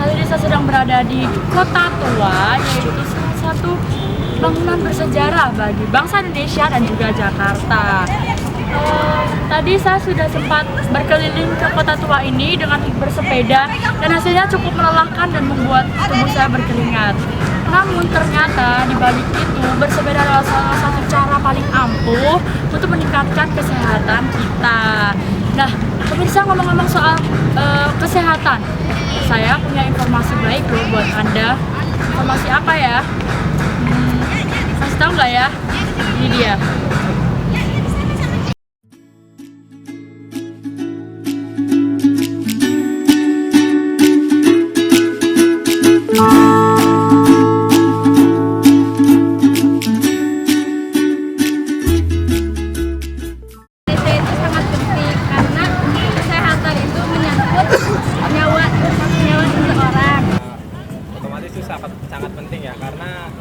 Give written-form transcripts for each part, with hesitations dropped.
Saat ini saya sedang berada di Kota Tua, yaitu salah satu bangunan bersejarah bagi bangsa Indonesia dan juga Jakarta. Tadi saya sudah sempat berkeliling ke Kota Tua ini dengan bersepeda dan hasilnya cukup melelahkan dan membuat tubuh saya berkeringat. Namun ternyata di balik itu bersepeda adalah salah satu cara paling ampuh untuk meningkatkan kesehatan kita. Nah, pemirsa, ngomong-ngomong soal kesehatan, saya punya informasi baik loh buat Anda. Informasi apa ya? Kasih tahu nggak ya? Ini dia. Sangat penting ya, karena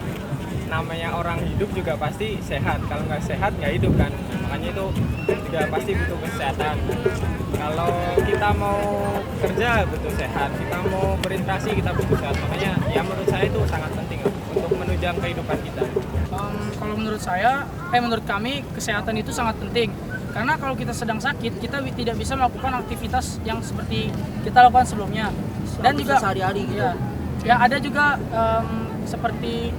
namanya orang hidup juga pasti sehat. Kalau nggak sehat nggak hidup kan. Makanya itu juga pasti butuh kesehatan. Kalau kita mau kerja butuh sehat, kita mau berinteraksi kita butuh sehat. Makanya ya menurut saya itu sangat penting untuk menunjang kehidupan kita. Kalau menurut kami kesehatan itu sangat penting. Karena kalau kita sedang sakit, kita tidak bisa melakukan aktivitas yang seperti kita lakukan sebelumnya. Dan juga sehari-hari gitu. Ya ada juga seperti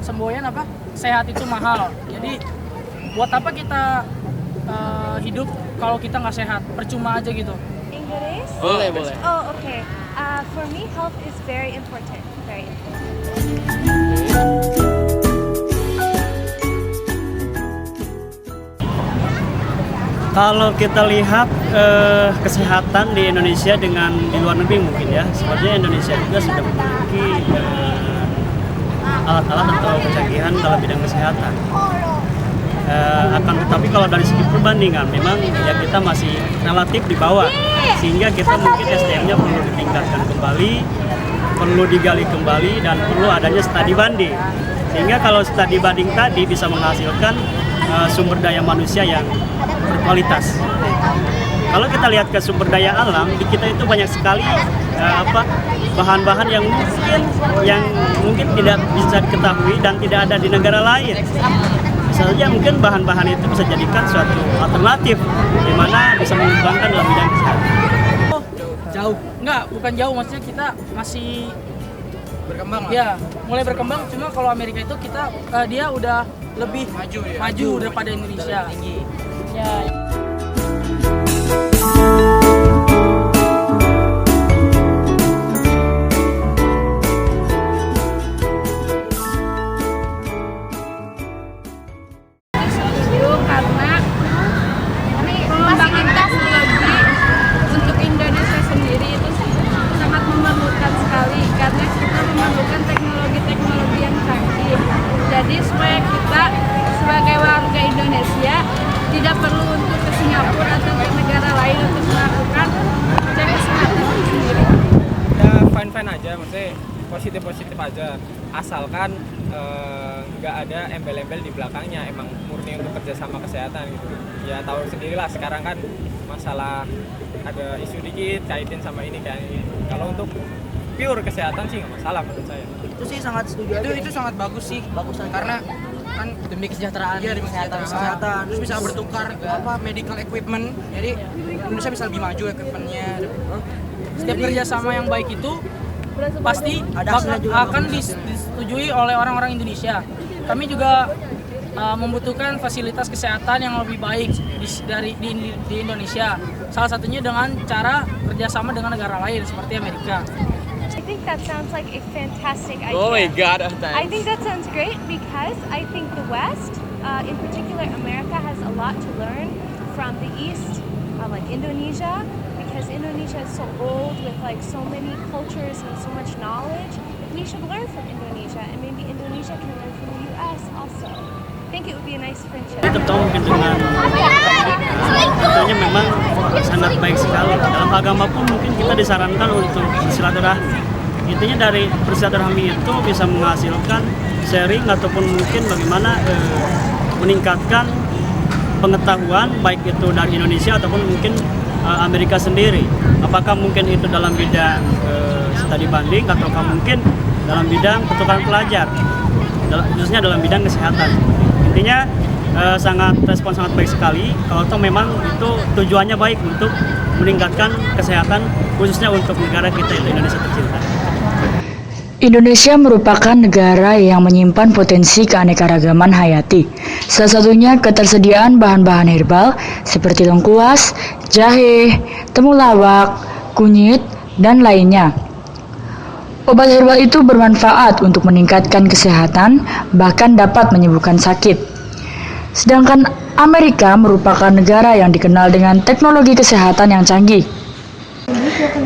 semboyan sehat itu mahal. Jadi buat apa kita hidup kalau kita nggak sehat, percuma aja gitu. English? Boleh. Oh, okay. For me, health is very important. Very important. Kalau kita lihat kesehatan di Indonesia dengan di luar negeri mungkin ya, sepertinya Indonesia juga sudah memiliki alat-alat atau kecanggihan dalam bidang kesehatan. Akan tetapi kalau dari segi perbandingan memang ya kita masih relatif di bawah, sehingga kita mungkin SDM-nya perlu ditingkatkan kembali, perlu digali kembali, dan perlu adanya studi banding. Sehingga kalau studi banding tadi bisa menghasilkan sumber daya manusia yang berkualitas. Kalau kita lihat ke sumber daya alam, di kita itu banyak sekali bahan-bahan yang mungkin tidak bisa diketahui dan tidak ada di negara lain. Misalnya mungkin bahan-bahan itu bisa jadikan suatu alternatif di mana bisa mengembangkan dalam bidang kesehatan. Jauh? Enggak, bukan jauh, maksudnya kita masih Berkembang lah. ya mulai berkembang. Cuma kalau Amerika itu dia udah lebih maju daripada Indonesia. Tinggi. Ya. Karena pengembangan teknologi untuk Indonesia sendiri itu sangat memerlukan sekali, karena kita memerlukan teknologi-teknologi yang canggih. Jadi supaya kita sebagai warga Indonesia tidak perlu untuk ke Singapura atau ke negara lain untuk melakukan cek kesehatan itu sendiri. Ya fine aja, maksudnya positif aja, asalkan nggak ada embel-embel di belakangnya, emang murni untuk kerjasama kesehatan gitu. Ya tahu sendirilah sekarang kan masalah ada isu dikit kaitin sama ini kayak ini. Kalau untuk pure kesehatan sih nggak masalah menurut saya. Itu sih sangat setuju aja. Itu sangat bagus sih. Bagus aja. Karena kan demi kesejahteraan. Iya, demi kesehatan. Terus bisa bertukar medical equipment. Jadi Indonesia bisa lebih maju equipmentnya. Setiap kerjasama yang baik itu pasti akan disetujui oleh orang-orang Indonesia. Kami juga membutuhkan fasilitas kesehatan yang lebih baik di Indonesia. Salah satunya dengan cara kerjasama dengan negara lain seperti Amerika. I think that sounds like a fantastic idea. Oh my God, I think that sounds great because I think the West, in particular America, has a lot to learn from the East, like Indonesia, because Indonesia is so old with like so many cultures and so much knowledge. We should learn from Indonesia, and maybe Indonesia can learn from the US also. I think it would be a nice friendship. Terutama mungkin dengan tentunya memang sangat baik sekali. Dalam agama pun mungkin kita disarankan untuk bersilaturahmi. Intinya dari bersilaturahmi itu bisa menghasilkan sharing ataupun mungkin bagaimana meningkatkan pengetahuan baik itu dari Indonesia ataupun mungkin Amerika sendiri. Apakah mungkin itu dalam bidang studi banding ataukah mungkin dalam bidang pertukaran pelajar, khususnya dalam bidang kesehatan. Intinya respon sangat baik sekali kalau toh memang itu tujuannya baik untuk meningkatkan kesehatan khususnya untuk negara kita yaitu Indonesia tercinta. Indonesia merupakan negara yang menyimpan potensi keanekaragaman hayati. Salah satunya ketersediaan bahan-bahan herbal seperti lengkuas, jahe, temulawak, kunyit, dan lainnya. Obat herbal itu bermanfaat untuk meningkatkan kesehatan, bahkan dapat menyembuhkan sakit. Sedangkan Amerika merupakan negara yang dikenal dengan teknologi kesehatan yang canggih.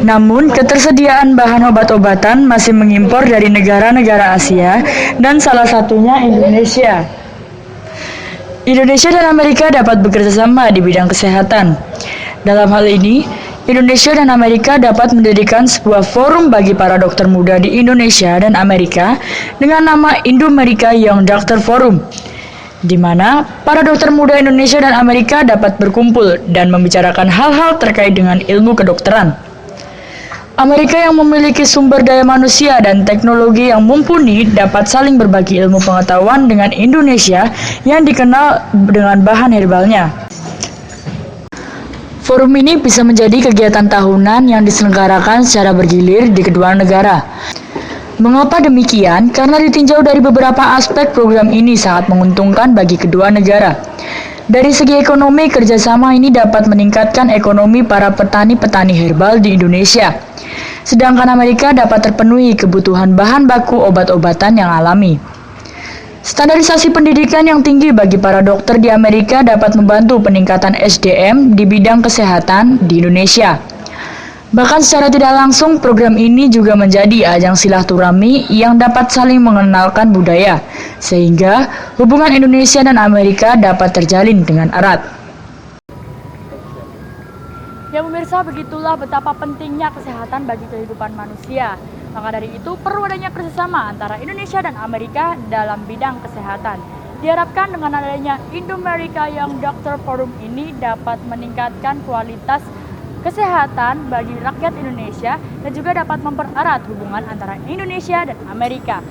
Namun, ketersediaan bahan obat-obatan masih mengimpor dari negara-negara Asia dan salah satunya Indonesia. Indonesia dan Amerika dapat bekerja sama di bidang kesehatan. Dalam hal ini, Indonesia dan Amerika dapat mendirikan sebuah forum bagi para dokter muda di Indonesia dan Amerika dengan nama Indo-America Young Doctor Forum, di mana para dokter muda Indonesia dan Amerika dapat berkumpul dan membicarakan hal-hal terkait dengan ilmu kedokteran. Amerika yang memiliki sumber daya manusia dan teknologi yang mumpuni dapat saling berbagi ilmu pengetahuan dengan Indonesia yang dikenal dengan bahan herbalnya. Forum ini bisa menjadi kegiatan tahunan yang diselenggarakan secara bergilir di kedua negara. Mengapa demikian? Karena ditinjau dari beberapa aspek program ini sangat menguntungkan bagi kedua negara. Dari segi ekonomi, kerjasama ini dapat meningkatkan ekonomi para petani-petani herbal di Indonesia. Sedangkan Amerika dapat terpenuhi kebutuhan bahan baku obat-obatan yang alami. Standarisasi pendidikan yang tinggi bagi para dokter di Amerika dapat membantu peningkatan SDM di bidang kesehatan di Indonesia. Bahkan secara tidak langsung, program ini juga menjadi ajang silaturahmi yang dapat saling mengenalkan budaya, sehingga hubungan Indonesia dan Amerika dapat terjalin dengan erat. Ya pemirsa, begitulah betapa pentingnya kesehatan bagi kehidupan manusia. Maka dari itu perlu adanya kerjasama antara Indonesia dan Amerika dalam bidang kesehatan. Diharapkan dengan adanya Indo-America Young Doctor Forum ini dapat meningkatkan kualitas kesehatan bagi rakyat Indonesia dan juga dapat mempererat hubungan antara Indonesia dan Amerika.